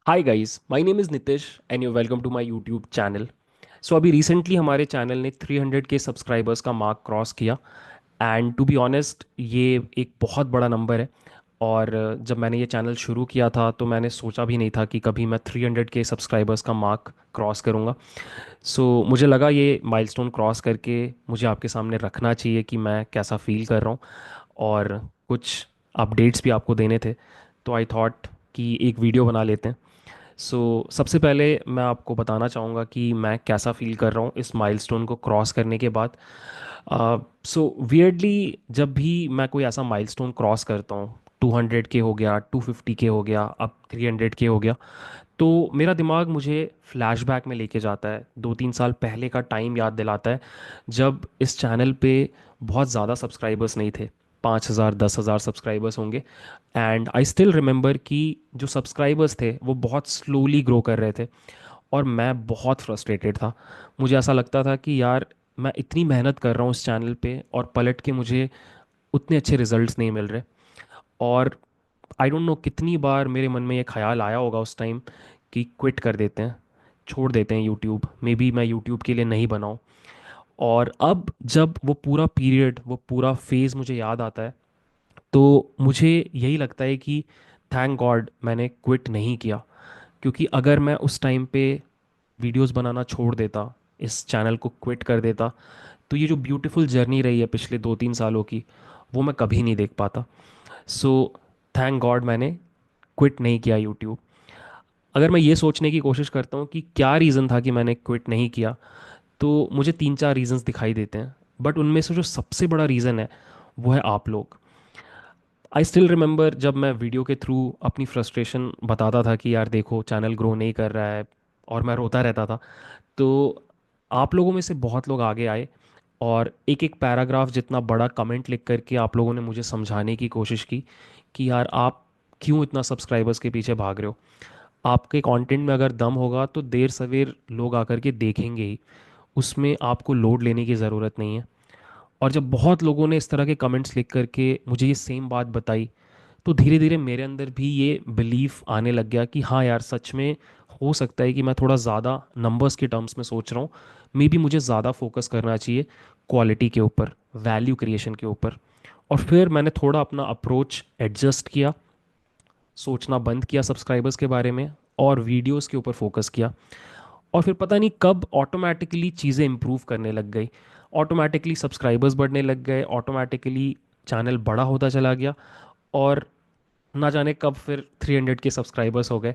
Hi guys, my name is Nitish and you welcome to my YouTube channel. So अभी recently हमारे channel ने 300 के subscribers का mark cross किया। एंड टू बी ऑनेस्ट, ये एक बहुत बड़ा नंबर है। और जब मैंने ये चैनल शुरू किया था तो मैंने सोचा भी नहीं था कि कभी मैं 300 के सब्सक्राइबर्स का मार्क क्रॉस करूँगा। सो मुझे लगा ये माइलस्टोन क्रॉस करके मुझे आपके सामने रखना चाहिए कि मैं कैसा फील कर रहा हूँ, और कुछ अपडेट्स भी आपको देने थे। तो आई थॉट कि एक वीडियो बना लेते हैं। सबसे पहले मैं आपको बताना चाहूँगा कि मैं कैसा फील कर रहा हूँ इस माइलस्टोन को क्रॉस करने के बाद। वियर्डली जब भी मैं कोई ऐसा माइलस्टोन क्रॉस करता हूँ, 200 के हो गया, 250 के हो गया, अब 300 के हो गया, तो मेरा दिमाग मुझे फ्लैशबैक में लेके जाता है, 2-3 साल पहले का टाइम याद दिलाता है, जब इस चैनल पे बहुत ज़्यादा सब्सक्राइबर्स नहीं थे। 5,000 10,000 सब्सक्राइबर्स होंगे। एंड आई स्टिल रिमेंबर कि जो सब्सक्राइबर्स थे वो बहुत स्लोली ग्रो कर रहे थे, और मैं बहुत फ्रस्ट्रेटेड था। मुझे ऐसा लगता था कि यार, मैं इतनी मेहनत कर रहा हूँ इस चैनल पे और पलट के मुझे उतने अच्छे रिजल्ट्स नहीं मिल रहे। और आई डोंट नो कितनी बार मेरे मन में ये ख्याल आया होगा उस टाइम कि क्विट कर देते हैं, छोड़ देते हैं यूट्यूब, मे बी मैं यूट्यूब के लिए नहीं बनाऊँ। और अब जब वो पूरा पीरियड, वो पूरा फेज़ मुझे याद आता है, तो मुझे यही लगता है कि थैंक गॉड मैंने क्विट नहीं किया। क्योंकि अगर मैं उस टाइम पे वीडियोस बनाना छोड़ देता, इस चैनल को क्विट कर देता, तो ये जो ब्यूटीफुल जर्नी रही है पिछले 2-3 सालों की, वो मैं कभी नहीं देख पाता। सो थैंक गॉड मैंने क्विट नहीं किया यूट्यूब। अगर मैं ये सोचने की कोशिश करता हूँ कि क्या रीज़न था कि मैंने क्विट नहीं किया, तो मुझे 3-4 रीज़न्स दिखाई देते हैं। बट उनमें से जो सबसे बड़ा रीज़न है वो है आप लोग। आई स्टिल रिमेंबर जब मैं वीडियो के थ्रू अपनी फ्रस्ट्रेशन बताता था कि यार देखो, चैनल ग्रो नहीं कर रहा है, और मैं रोता रहता था। तो आप लोगों में से बहुत लोग आगे आए, और एक एक पैराग्राफ जितना बड़ा कमेंट लिख करके आप लोगों ने मुझे समझाने की कोशिश की कि यार आप क्यों इतना सब्सक्राइबर्स के पीछे भाग रहे हो। आपके कंटेंट में अगर दम होगा तो देर सवेर लोग आकर के देखेंगे ही, उसमें आपको लोड लेने की ज़रूरत नहीं है। और जब बहुत लोगों ने इस तरह के कमेंट्स लिख करके मुझे ये सेम बात बताई, तो धीरे धीरे मेरे अंदर भी ये बिलीफ आने लग गया कि हाँ यार, सच में हो सकता है कि मैं थोड़ा ज़्यादा नंबर्स के टर्म्स में सोच रहा हूँ। मे बी मुझे ज़्यादा फोकस करना चाहिए क्वालिटी के ऊपर, वैल्यू क्रिएशन के ऊपर। और फिर मैंने थोड़ा अपना अप्रोच एडजस्ट किया, सोचना बंद किया सब्सक्राइबर्स के बारे में, और वीडियोस के ऊपर फोकस किया। और फिर पता नहीं कब ऑटोमेटिकली चीज़ें इंप्रूव करने लग गई। ऑटोमेटिकली सब्सक्राइबर्स बढ़ने लग गए, ऑटोमेटिकली चैनल बड़ा होता चला गया, और ना जाने कब फिर 300 के सब्सक्राइबर्स हो गए।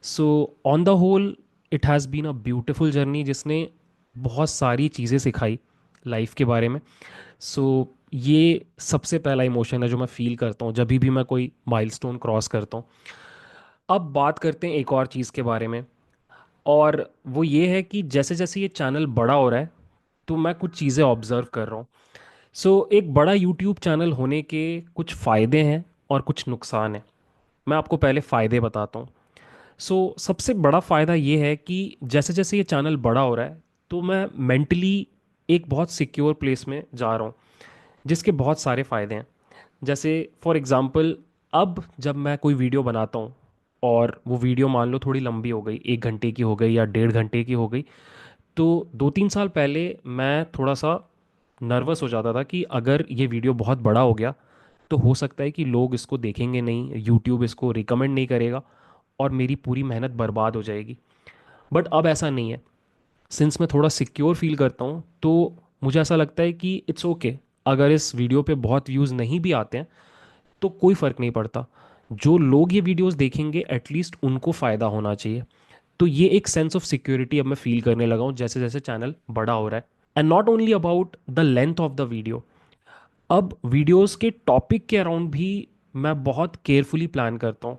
So on the whole, it has been a beautiful journey जिसने बहुत सारी चीज़ें सिखाई लाइफ के बारे में। ये सबसे पहला इमोशन है जो मैं फील करता हूँ जब भी मैं कोई माइलस्टोन क्रॉस करता हूँ। अब बात करते हैं एक और चीज़ के बारे में, और वो ये है कि जैसे जैसे ये चैनल बड़ा हो रहा है, तो मैं कुछ चीज़ें ऑब्जर्व कर रहा हूँ। एक बड़ा यूट्यूब चैनल होने के कुछ फ़ायदे हैं और कुछ नुकसान हैं। मैं आपको पहले फ़ायदे बताता हूँ। सबसे बड़ा फ़ायदा ये है कि जैसे जैसे ये चैनल बड़ा हो रहा है, तो मैं मेंटली एक बहुत सिक्योर प्लेस में जा रहा हूँ, जिसके बहुत सारे फ़ायदे हैं। जैसे फॉर एग्ज़ाम्पल, अब जब मैं कोई वीडियो बनाता हूँ, और वो वीडियो मान लो थोड़ी लंबी हो गई, 1 घंटे की हो गई या 1.5 घंटे की हो गई, तो 2-3 साल पहले मैं थोड़ा सा नर्वस हो जाता था कि अगर ये वीडियो बहुत बड़ा हो गया, तो हो सकता है कि लोग इसको देखेंगे नहीं, यूट्यूब इसको रिकमेंड नहीं करेगा, और मेरी पूरी मेहनत बर्बाद हो जाएगी। बट अब ऐसा नहीं है। सिंस मैं थोड़ा सिक्योर फील करता हूँ, तो मुझे ऐसा लगता है कि इट्स ओके, अगर इस वीडियो पे बहुत व्यूज़ नहीं भी आते हैं, तो कोई फ़र्क नहीं पड़ता। जो लोग ये वीडियोस देखेंगे, एटलीस्ट उनको फ़ायदा होना चाहिए। तो ये एक सेंस ऑफ सिक्योरिटी अब मैं फील करने लगा हूँ जैसे जैसे चैनल बड़ा हो रहा है। And not only about the length of the video, अब वीडियोस के टॉपिक के अराउंड भी मैं बहुत केयरफुली प्लान करता हूँ।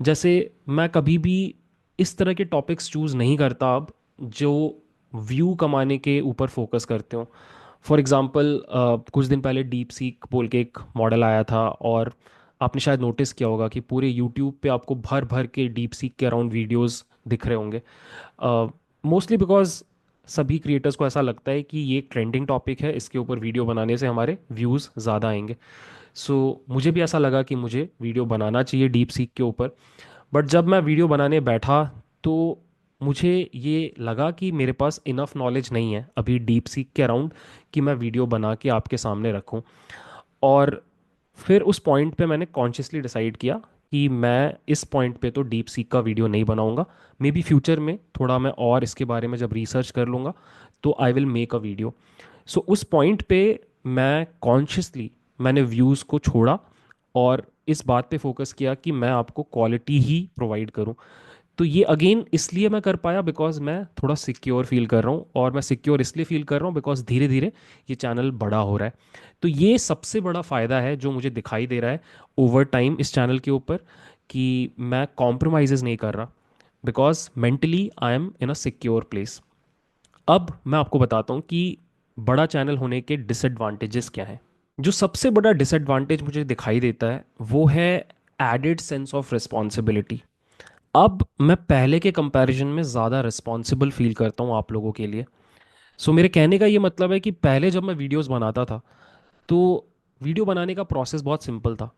जैसे मैं कभी भी इस तरह के टॉपिक्स चूज़ नहीं करता अब, जो व्यू कमाने के ऊपर फोकस करते हो। फॉर एग्ज़ाम्पल, कुछ दिन पहले डीप सीक बोल के एक मॉडल आया था, और आपने शायद नोटिस किया होगा कि पूरे यूट्यूब पे आपको भर भर के डीप सीक के अराउंड वीडियोस दिख रहे होंगे। मोस्टली बिकॉज सभी क्रिएटर्स को ऐसा लगता है कि ये एक ट्रेंडिंग टॉपिक है, इसके ऊपर वीडियो बनाने से हमारे व्यूज़ ज़्यादा आएंगे। मुझे भी ऐसा लगा कि मुझे वीडियो बनाना चाहिए डीप सीक के ऊपर। बट जब मैं वीडियो बनाने बैठा तो मुझे ये लगा कि मेरे पास इनफ नॉलेज नहीं है अभी डीप सीक के अराउंड कि मैं वीडियो बना के आपके सामने रखूं। और फिर उस पॉइंट पे मैंने कॉन्शियसली डिसाइड किया कि मैं इस पॉइंट पे तो डीप सीक का वीडियो नहीं बनाऊंगा। मे बी फ्यूचर में थोड़ा मैं और इसके बारे में जब रिसर्च कर लूँगा तो I will make a video. So उस पॉइंट पे मैं कॉन्शियसली मैंने व्यूज़ को छोड़ा और इस बात पे फोकस किया कि मैं आपको क्वालिटी ही प्रोवाइड करूं। तो ये अगेन इसलिए मैं कर पाया बिकॉज मैं थोड़ा सिक्योर फील कर रहा हूँ, और मैं सिक्योर इसलिए फील कर रहा हूँ बिकॉज धीरे धीरे ये चैनल बड़ा हो रहा है। तो ये सबसे बड़ा फ़ायदा है जो मुझे दिखाई दे रहा है ओवर टाइम इस चैनल के ऊपर, कि मैं कॉम्प्रोमाइज़ नहीं कर रहा because mentally I am in a secure place. अब मैं आपको बताता हूँ कि बड़ा चैनल होने के डिसएडवांटेजेस क्या हैं। जो सबसे बड़ा डिसएडवांटेज मुझे दिखाई देता है वो है एडेड सेंस ऑफ रिस्पॉन्सिबिलिटी। अब मैं पहले के कंपैरिजन में ज़्यादा रिस्पॉन्सिबल फील करता हूँ आप लोगों के लिए। सो मेरे कहने का ये मतलब है कि पहले जब मैं वीडियोस बनाता था तो वीडियो बनाने का प्रोसेस बहुत सिंपल था।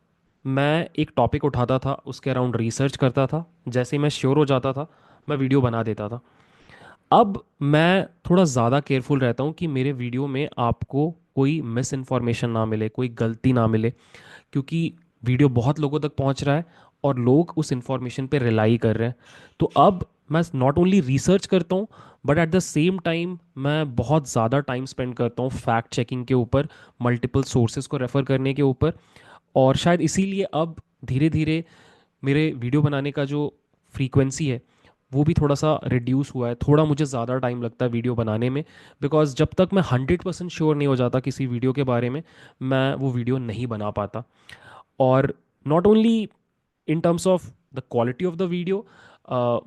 मैं एक टॉपिक उठाता था, उसके अराउंड रिसर्च करता था, जैसे ही मैं श्योर हो जाता था मैं वीडियो बना देता था। अब मैं थोड़ा ज़्यादा केयरफुल रहता हूँ कि मेरे वीडियो में आपको कोई मिस इन्फॉर्मेशन ना मिले, कोई गलती ना मिले, क्योंकि वीडियो बहुत लोगों तक पहुंच रहा है और लोग उस इंफॉर्मेशन पे रिलाई कर रहे हैं। तो अब मैं नॉट ओनली रिसर्च करता हूँ but at the same time मैं बहुत ज़्यादा टाइम स्पेंड करता हूँ फैक्ट चेकिंग के ऊपर, मल्टीपल सोर्सेज को रेफ़र करने के ऊपर। और शायद इसीलिए अब धीरे धीरे मेरे वीडियो बनाने का जो फ्रीक्वेंसी है वो भी थोड़ा सा रिड्यूस हुआ है। थोड़ा मुझे ज़्यादा टाइम लगता है वीडियो बनाने में बिकॉज जब तक मैं 100% श्योर नहीं हो जाता किसी वीडियो के बारे में मैं वो वीडियो नहीं बना पाता। और not only in terms of the quality of the video,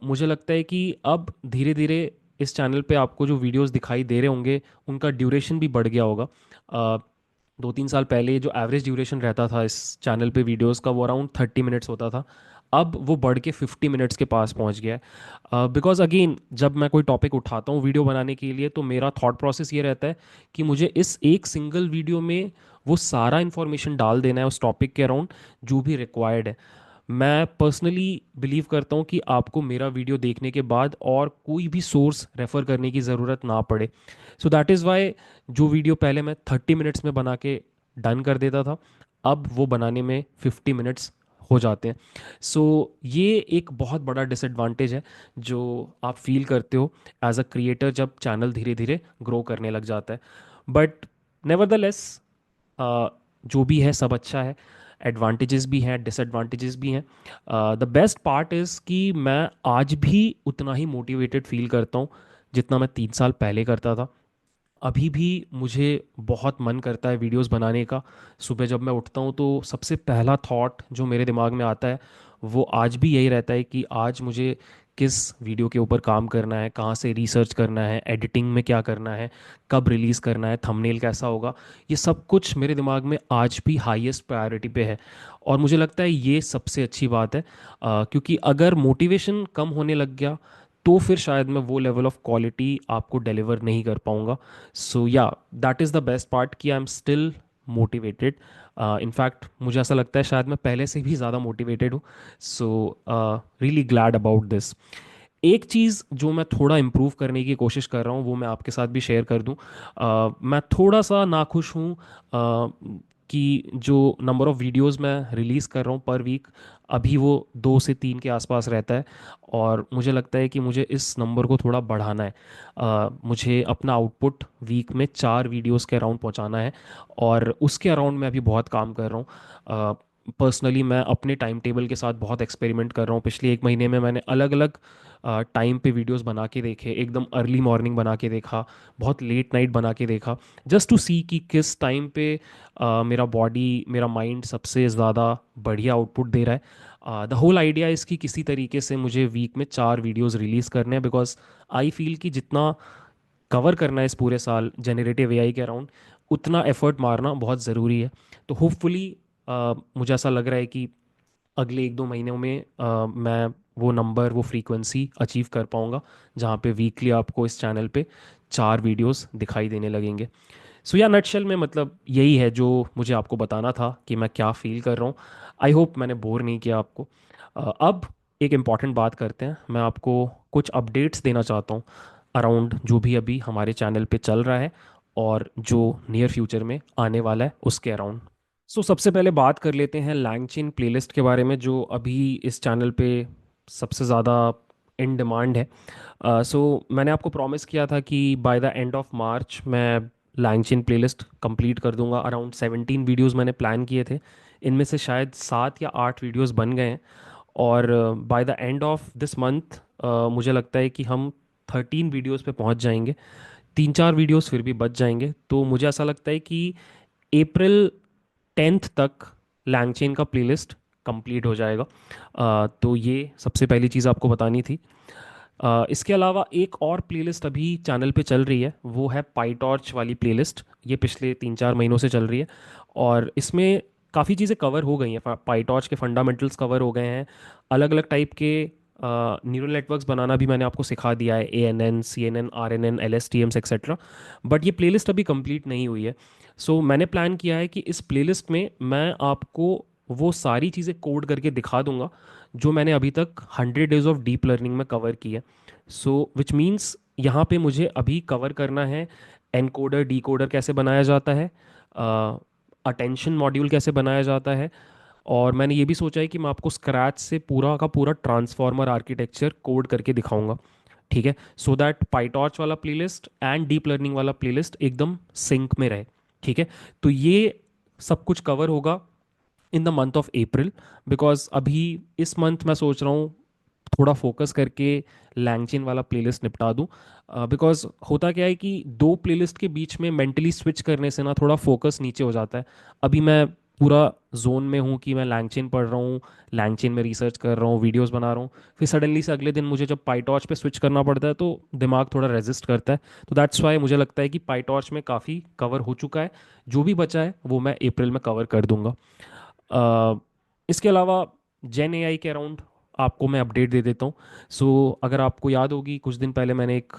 मुझे लगता है कि अब धीरे धीरे इस चैनल पे आपको जो वीडियोस दिखाई दे रहे होंगे उनका ड्यूरेशन भी बढ़ गया होगा। 2-3 साल पहले जो एवरेज ड्यूरेशन रहता था इस चैनल पे वीडियोस का वो अराउंड 30 मिनट्स होता था। अब वो बढ़ के 50 मिनट्स के पास पहुंच गया है बिकॉज अगेन जब मैं कोई टॉपिक उठाता हूँ वीडियो बनाने के लिए तो मेरा थॉट प्रोसेस ये रहता है कि मुझे इस एक सिंगल वीडियो में वो सारा इन्फॉर्मेशन डाल देना है उस टॉपिक के अराउंड जो भी रिक्वायर्ड है। मैं पर्सनली बिलीव करता हूँ कि आपको मेरा वीडियो देखने के बाद और कोई भी सोर्स रेफर करने की ज़रूरत ना पड़े। सो दैट इज़ वाई जो वीडियो पहले मैं 30 मिनट्स में बना के डन कर देता था अब वो बनाने में 50 मिनट्स हो जाते हैं। सो ये एक बहुत बड़ा डिसएडवांटेज है जो आप फील करते हो एज अ क्रिएटर जब चैनल धीरे धीरे ग्रो करने लग जाता है। बट नेवरदलेस जो भी है सब अच्छा है। एडवांटेजेस भी हैं, डिसएडवांटेजेस भी हैं। द बेस्ट पार्ट इज़ कि मैं आज भी उतना ही मोटिवेटेड फील करता हूँ जितना मैं 3 साल पहले करता था। अभी भी मुझे बहुत मन करता है वीडियोस बनाने का। सुबह जब मैं उठता हूँ तो सबसे पहला थॉट जो मेरे दिमाग में आता है वो आज भी यही रहता है कि आज मुझे किस वीडियो के ऊपर काम करना है, कहाँ से रिसर्च करना है, एडिटिंग में क्या करना है, कब रिलीज़ करना है, थंबनेल कैसा होगा। ये सब कुछ मेरे दिमाग में आज भी हाईएस्ट प्रायोरिटी पे है। और मुझे लगता है ये सबसे अच्छी बात है क्योंकि अगर मोटिवेशन कम होने लग गया तो फिर शायद मैं वो लेवल ऑफ क्वालिटी आपको डिलीवर नहीं कर पाऊंगा। So yeah that is the best part कि I am still motivated. In fact मुझे ऐसा लगता है शायद मैं पहले से भी ज़्यादा मोटिवेटेड हूँ। So really glad about this. एक चीज़ जो मैं थोड़ा इम्प्रूव करने की कोशिश कर रहा हूँ वो मैं आपके साथ भी शेयर कर दूँ। मैं थोड़ा सा नाखुश हूँ कि जो नंबर ऑफ़ वीडियोस मैं रिलीज़ कर रहा हूँ पर वीक अभी वो 2 से 3 के आसपास रहता है। और मुझे लगता है कि मुझे इस नंबर को थोड़ा बढ़ाना है। मुझे अपना आउटपुट वीक में 4 वीडियोस के अराउंड पहुंचाना है और उसके अराउंड मैं अभी बहुत काम कर रहा हूँ। पर्सनली मैं अपने टाइम टेबल के साथ बहुत एक्सपेरिमेंट कर रहा हूँ। पिछले 1 महीने में मैंने अलग अलग टाइम पे वीडियोस बना के देखे, एकदम अर्ली मॉर्निंग बना के देखा, बहुत लेट नाइट बना के देखा, जस्ट टू सी कि किस टाइम पे मेरा बॉडी मेरा माइंड सबसे ज़्यादा बढ़िया आउटपुट दे रहा है। द होल आइडिया इसकी किसी तरीके से मुझे वीक में 4 वीडियोस रिलीज़ करने हैं बिकॉज आई फील कि जितना कवर करना है इस पूरे साल जनरेटिव एआई के अराउंड उतना एफर्ट मारना बहुत ज़रूरी है। तो होपफुली मुझे ऐसा लग रहा है कि अगले 1-2 महीनों में मैं वो नंबर वो फ्रीक्वेंसी अचीव कर पाऊंगा जहाँ पे वीकली आपको इस चैनल पे 4 वीडियोस दिखाई देने लगेंगे। सो या नटशल में मतलब यही है जो मुझे आपको बताना था कि मैं क्या फील कर रहा हूँ। आई होप मैंने बोर नहीं किया आपको। अब एक इम्पॉर्टेंट बात करते हैं। मैं आपको कुछ अपडेट्स देना चाहता हूँ अराउंड जो भी अभी हमारे चैनल पे चल रहा है और जो नियर फ्यूचर में आने वाला है उसके अराउंड। सो सबसे पहले बात कर लेते हैं लैंगचेन प्लेलिस्ट के बारे में, जो अभी इस चैनल पे सबसे ज़्यादा इन डिमांड है। सो मैंने आपको प्रॉमिस किया था कि by the end of March मैं लैंगचेन प्लेलिस्ट कंप्लीट कर दूंगा। अराउंड 17 वीडियोस मैंने प्लान किए थे, इनमें से शायद 7 या 8 वीडियोस बन गए हैं। और by the end of this month मुझे लगता है कि हम 13 वीडियोस पे पहुंच जाएंगे। 3 4 वीडियोस फिर भी बच जाएंगे, तो मुझे ऐसा लगता है कि अप्रैल 10 तक लैंगचेन का प्लेलिस्ट कंप्लीट हो जाएगा। तो ये सबसे पहली चीज़ आपको बतानी थी। इसके अलावा एक और प्लेलिस्ट अभी चैनल पे चल रही है, वो है पाईटॉर्च वाली प्लेलिस्ट। ये पिछले 3 4 महीनों से चल रही है और इसमें काफ़ी चीज़ें कवर हो गई हैं। पाईटॉर्च के फंडामेंटल्स कवर हो गए हैं। अलग अलग टाइप के न्यूरल नेटवर्क्स बनाना भी मैंने आपको सिखा दिया है, ANN CNN RNN LSTMs etcetera. But ये प्लेलिस्ट अभी कंप्लीट नहीं हुई है। सो मैंने प्लान किया है कि इस प्लेलिस्ट में मैं आपको वो सारी चीज़ें कोड करके दिखा दूंगा जो मैंने अभी तक 100 डेज ऑफ डीप लर्निंग में कवर की है। सो विच मीन्स यहाँ पे मुझे अभी कवर करना है एनकोडर डीकोडर कैसे बनाया जाता है, अटेंशन मॉड्यूल कैसे बनाया जाता है, और मैंने ये भी सोचा है कि मैं आपको स्क्रैच से पूरा का पूरा ट्रांसफॉर्मर आर्किटेक्चर कोड करके दिखाऊंगा। ठीक है, सो दैट पाईटॉर्च वाला प्लेलिस्ट एंड डीप लर्निंग वाला प्लेलिस्ट एकदम सिंक में रहे। ठीक है, तो ये सब कुछ कवर होगा in the month of April. Because अभी इस मंथ मैं सोच रहा हूँ थोड़ा फोकस करके लैंगचेन वाला प्लेलिस्ट निपटा दूं। बिकॉज होता क्या है कि दो प्लेलिस्ट के बीच में मेंटली स्विच करने से ना थोड़ा फोकस नीचे हो जाता है। अभी मैं पूरा जोन में हूँ कि मैं लैंगचेन पढ़ रहा हूँ, लैंगचेन में रिसर्च कर रहा हूँ, वीडियोस बना रहा हूँ। फिर सडनली से अगले दिन मुझे जब पाईटॉर्च पे स्विच करना पड़ता है तो दिमाग थोड़ा रेजिस्ट करता है। तो दैट्स वाई मुझे लगता है कि पाईटॉर्च में काफ़ी कवर हो चुका है। जो भी बचा है वो मैं अप्रैल में कवर कर दूंगा। इसके अलावा जेन एआई के अराउंड आपको मैं अपडेट दे देता हूँ। सो अगर आपको याद होगी, कुछ दिन पहले मैंने एक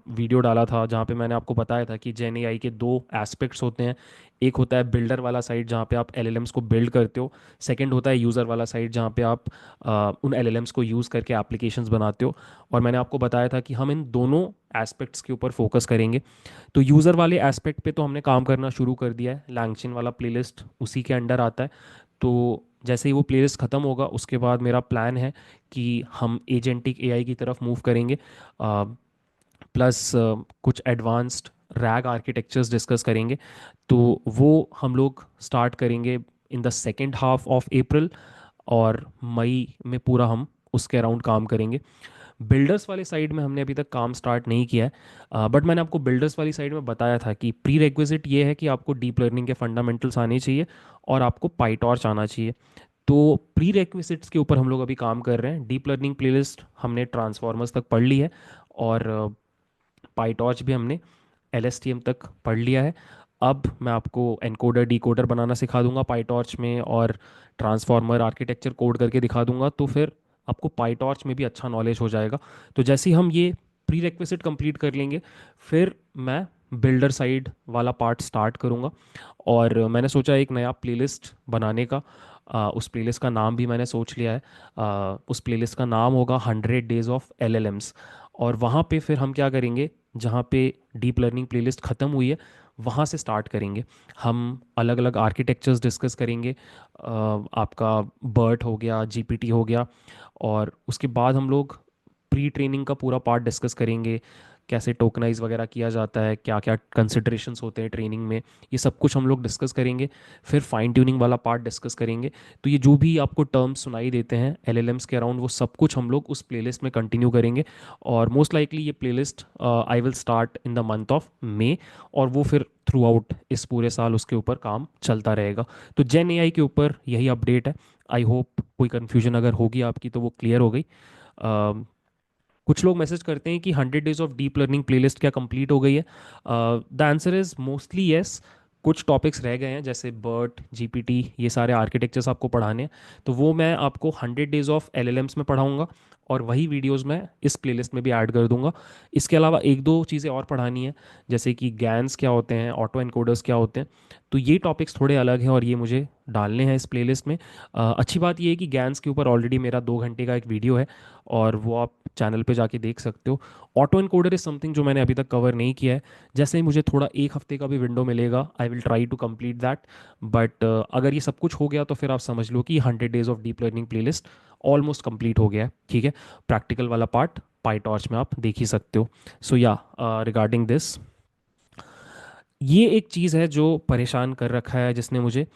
वीडियो डाला था जहाँ पे मैंने आपको बताया था कि जेन एआई के दो एस्पेक्ट्स होते हैं। एक होता है बिल्डर वाला साइड जहाँ पे आप LLMs को बिल्ड करते हो। सेकंड होता है यूज़र वाला साइड जहाँ पे आप उन LLMs को यूज़ करके एप्लीकेशंस बनाते हो। और मैंने आपको बताया था कि हम इन दोनों एस्पेक्ट्स के ऊपर फोकस करेंगे। तो यूज़र वाले एस्पेक्ट पे तो हमने काम करना शुरू कर दिया है, लैंगचेन वाला प्लेलिस्ट उसी के अंडर आता है। तो जैसे ही वो प्लेलिस्ट ख़त्म होगा उसके बाद मेरा प्लान है कि हम एजेंटिक एआई की तरफ मूव करेंगे, प्लस कुछ एडवांस्ड रैग आर्किटेक्चर्स डिस्कस करेंगे। तो वो हम लोग स्टार्ट करेंगे in the second half of April, और मई में पूरा हम उसके अराउंड काम करेंगे। बिल्डर्स वाले साइड में हमने अभी तक काम स्टार्ट नहीं किया है, बट मैंने आपको बिल्डर्स वाली साइड में बताया था कि प्री रेक्विजिट ये है कि आपको डीप लर्निंग के फंडामेंटल्स आने चाहिए और आपको पाईटॉर्च आना चाहिए। तो प्री रेक्विजिट्स के ऊपर हम लोग अभी काम कर रहे हैं। डीप लर्निंग प्लेलिस्ट हमने ट्रांसफॉर्मर्स तक पढ़ ली है और पाईटॉर्च भी हमने LSTM तक पढ़ लिया है। अब मैं आपको एनकोडर डीकोडर बनाना सिखा दूंगा पाईटॉर्च में, और ट्रांसफॉर्मर आर्किटेक्चर कोड करके दिखा दूंगा। तो फिर आपको पाईटॉर्च में भी अच्छा नॉलेज हो जाएगा। तो जैसे ही हम ये प्री रेक्विजिट कंप्लीट कर लेंगे, फिर मैं बिल्डर साइड वाला पार्ट स्टार्ट करूँगा। और मैंने सोचा एक नया प्लेलिस्ट बनाने का। उस प्लेलिस्ट का नाम भी मैंने सोच लिया है। उस प्लेलिस्ट का नाम होगा 100 डेज ऑफ LLMs। और वहाँ पे फिर हम क्या करेंगे, जहाँ पे डीप लर्निंग प्लेलिस्ट ख़त्म हुई है वहाँ से स्टार्ट करेंगे। हम अलग अलग आर्किटेक्चर्स डिस्कस करेंगे। आपका बर्ट हो गया, GPT हो गया, और उसके बाद हम लोग प्री ट्रेनिंग का पूरा पार्ट डिस्कस करेंगे। कैसे टोकनाइज वगैरह किया जाता है, क्या क्या कंसिडरेशंस होते हैं ट्रेनिंग में, ये सब कुछ हम लोग डिस्कस करेंगे। फिर फाइन ट्यूनिंग वाला पार्ट डिस्कस करेंगे। तो ये जो भी आपको टर्म्स सुनाई देते हैं LLMs के अराउंड, वो सब कुछ हम लोग उस प्लेलिस्ट में कंटिन्यू करेंगे। और मोस्ट लाइकली ये playlist I will start in the month of May, और वो फिर थ्रू आउट इस पूरे साल उसके ऊपर काम चलता रहेगा। तो जेन एआई के ऊपर यही अपडेट है। आई होप कोई कन्फ्यूजन अगर होगी आपकी तो वो क्लियर हो गई। कुछ लोग मैसेज करते हैं कि 100 days of deep learning playlist क्या कंप्लीट हो गई है। The answer is mostly yes. कुछ टॉपिक्स रह गए हैं जैसे बर्ट GPT, ये सारे आर्किटेक्चर्स आपको पढ़ाने हैं। तो वो मैं आपको 100 डेज ऑफ LLMs में पढ़ाऊंगा, और वही वीडियोस मैं इस प्लेलिस्ट में भी ऐड कर दूंगा। इसके अलावा एक दो चीज़ें और पढ़ानी है, जैसे कि गैन्स क्या होते हैं, ऑटो एनकोडर्स क्या होते हैं। तो ये टॉपिक्स थोड़े अलग हैं और ये मुझे डालने हैं इस प्लेलिस्ट में। अच्छी बात ये है कि गैन्स के ऊपर ऑलरेडी मेरा 2 घंटे का एक वीडियो है और वो आप चैनल पे जाके देख सकते हो। ऑटो एनकोडर इज़ समथिंग जो मैंने अभी तक कवर नहीं किया है। जैसे ही मुझे थोड़ा एक हफ्ते का भी विंडो मिलेगा, I will try to complete that. But अगर ये सब कुछ हो गया तो फिर आप समझ लो कि 100 days of deep learning playlist almost complete हो गया है। ठीक है, प्रैक्टिकल वाला पार्ट पाई टॉर्च में आप देख ही सकते हो। सो या, रिगार्डिंग दिस, ये एक चीज़ है जो परेशान कर रखा है, जिसने मुझे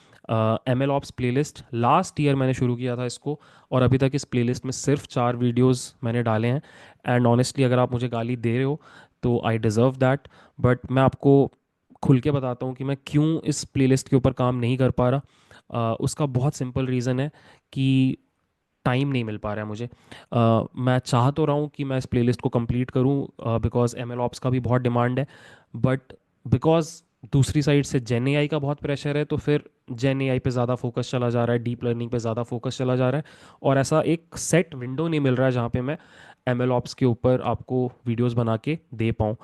M L ops playlist last year मैंने शुरू किया था इसको, और अभी तक इस प्लेलिस्ट में सिर्फ 4 वीडियोस मैंने डाले हैं। एंड ऑनेस्टली अगर आप मुझे गाली दे रहे हो तो आई डिज़र्व दैट। बट मैं आपको खुल के बताता हूँ कि मैं क्यों इस प्लेलिस्ट के ऊपर काम नहीं कर पा रहा। उसका बहुत सिंपल रीज़न है कि टाइम नहीं मिल पा रहा है मुझे। मैं चाह तो रहा हूँ कि मैं इस प्लेलिस्ट को कंप्लीट करूँ बिकॉज एम एल ऑप्स का भी बहुत डिमांड है। बट बिकॉज दूसरी साइड से जेन एआई का बहुत प्रेशर है, तो फिर जेन एआई पे ज़्यादा फोकस चला जा रहा है, डीप लर्निंग पे ज़्यादा फोकस चला जा रहा है, और ऐसा एक सेट विंडो नहीं मिल रहा है जहाँ पे मैं एम एल ऑप्स के ऊपर आपको वीडियोस बना के दे पाऊँ।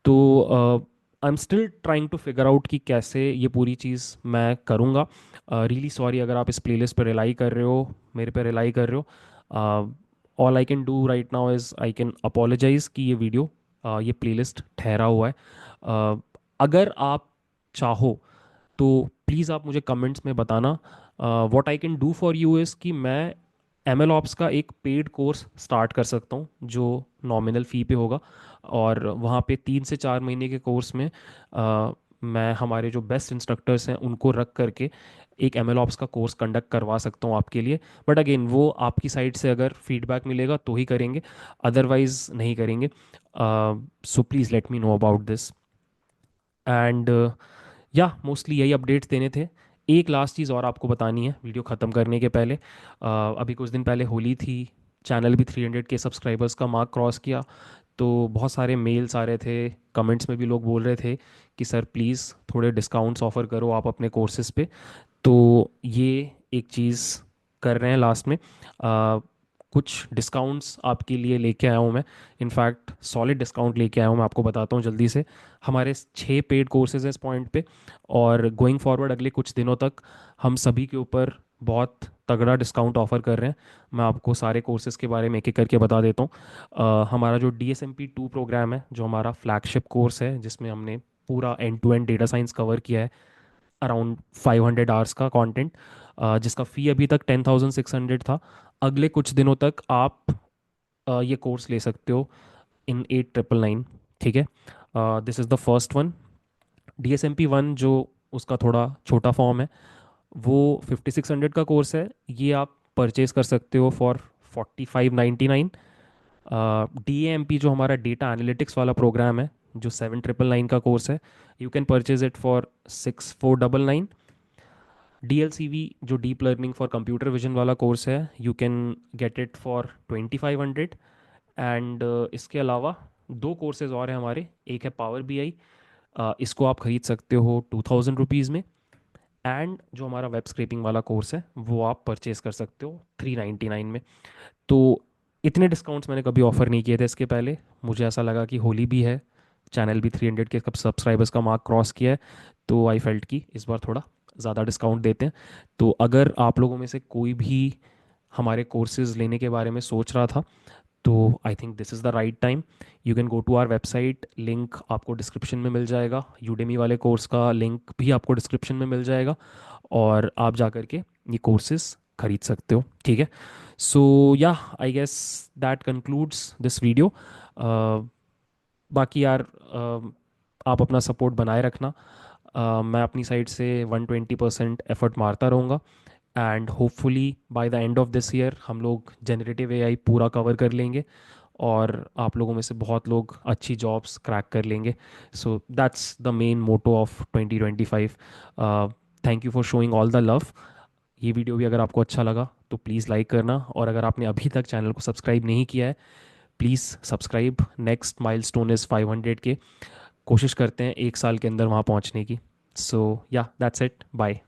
तो I am still trying to figure out कि कैसे ये पूरी चीज़ मैं करूँगा। रियली सॉरी अगर आप इस प्लेलिस्ट पर रिलाई कर रहे हो, मेरे पे रिलाई कर रहे हो। All I can do right now is I can apologise कि ये वीडियो, ये प्लेलिस्ट ठहरा हुआ है। अगर आप चाहो तो प्लीज़ आप मुझे कमेंट्स में बताना। What I can do for you is कि मैं एम एल ऑप्स का एक पेड कोर्स स्टार्ट कर सकता हूँ जो नॉमिनल फ़ी पे होगा, और वहाँ पे 3 से 4 महीने के कोर्स में मैं हमारे जो बेस्ट इंस्ट्रक्टर्स हैं उनको रख करके एक एम एल ऑप्स का कोर्स कंडक्ट करवा सकता हूँ आपके लिए। बट अगेन वो आपकी साइड से अगर फीडबैक मिलेगा तो ही करेंगे, अदरवाइज नहीं करेंगे। So please let me know about this. And या मोस्टली यही अपडेट्स देने थे। एक लास्ट चीज़ और आपको बतानी है वीडियो ख़त्म करने के पहले। अभी कुछ दिन पहले होली थी, चैनल भी 300 के सब्सक्राइबर्स का मार्क क्रॉस किया। तो बहुत सारे मेल्स आ रहे थे, कमेंट्स में भी लोग बोल रहे थे कि सर प्लीज़ थोड़े डिस्काउंट्स ऑफ़र करो आप अपने कोर्सेज़ पे। तो ये एक चीज़ कर रहे हैं लास्ट में। कुछ डिस्काउंट्स आपके लिए लेके आया हूँ मैं। इनफैक्ट सॉलिड डिस्काउंट लेके आया हूँ, मैं आपको बताता हूँ जल्दी से। हमारे 6 पेड कोर्सेज हैं इस पॉइंट पे, और गोइंग फॉरवर्ड अगले कुछ दिनों तक हम सभी के ऊपर बहुत तगड़ा डिस्काउंट ऑफर कर रहे हैं। मैं आपको सारे कोर्सेज के बारे में एक एक करके बता देता हूँ। हमारा जो DSMP 2 प्रोग्राम है, जो हमारा फ्लैगशिप कोर्स है, जिसमें हमने पूरा end to end data science cover किया है, अराउंड 500 आवर्स का कंटेंट, जिसका फ़ी अभी तक 10,600 था। अगले कुछ दिनों तक आप ये कोर्स ले सकते हो इन 8,999। ठीक है, this is the first one. DSMP 1 जो उसका थोड़ा छोटा फॉर्म है, वो 5,600 का कोर्स है। ये आप परचेज कर सकते हो फॉर 4,599। DAMP जो हमारा डेटा एनालिटिक्स वाला प्रोग्राम है, जो 7,999 का कोर्स है, you can purchase it for 6,499। DLCV जो deep learning for computer vision वाला कोर्स है, you can get it for 2,500। And इसके अलावा 2 कोर्सेज और हैं हमारे। एक है पावर BI, इसको आप खरीद सकते हो 2,000 रुपीज़ में। एंड जो हमारा वेब स्क्रैपिंग वाला कोर्स है वो आप परचेज कर सकते हो 399 में। तो इतने डिस्काउंट्स मैंने कभी ऑफ़र नहीं किए थे इसके पहले। मुझे ऐसा लगा कि होली भी है, चैनल भी 300 के सब्सक्राइबर्स का मार्क क्रॉस किया है, तो आई फेल्ट कि इस बार थोड़ा ज़्यादा डिस्काउंट देते हैं। तो अगर आप लोगों में से कोई भी हमारे कोर्सेज लेने के बारे में सोच रहा था, तो I think this is the right time. You can go to our website, link आपको डिस्क्रिप्शन में मिल जाएगा। यूडेमी वाले कोर्स का लिंक भी आपको डिस्क्रिप्शन में मिल जाएगा, और आप जा कर के ये कोर्सेज खरीद सकते हो। ठीक है, so yeah, I guess that concludes this video. बाकी यार, आप अपना सपोर्ट बनाए रखना। मैं अपनी साइड से 120% एफर्ट मारता रहूँगा, and hopefully by the end of this year हम लोग जनरेटिव एआई पूरा कवर कर लेंगे, और आप लोगों में से बहुत लोग अच्छी जॉब्स क्रैक कर लेंगे। So that's the main motto of 2025। Thank you for showing all the love. ये वीडियो भी अगर आपको अच्छा लगा तो प्लीज़ लाइक करना, और अगर आपने अभी तक चैनल को सब्सक्राइब नहीं किया है, please subscribe. Next milestone is 500 के। कोशिश करते हैं 1 साल के अंदर वहाँ पहुँचने की। सो या, दैट्स इट, बाय।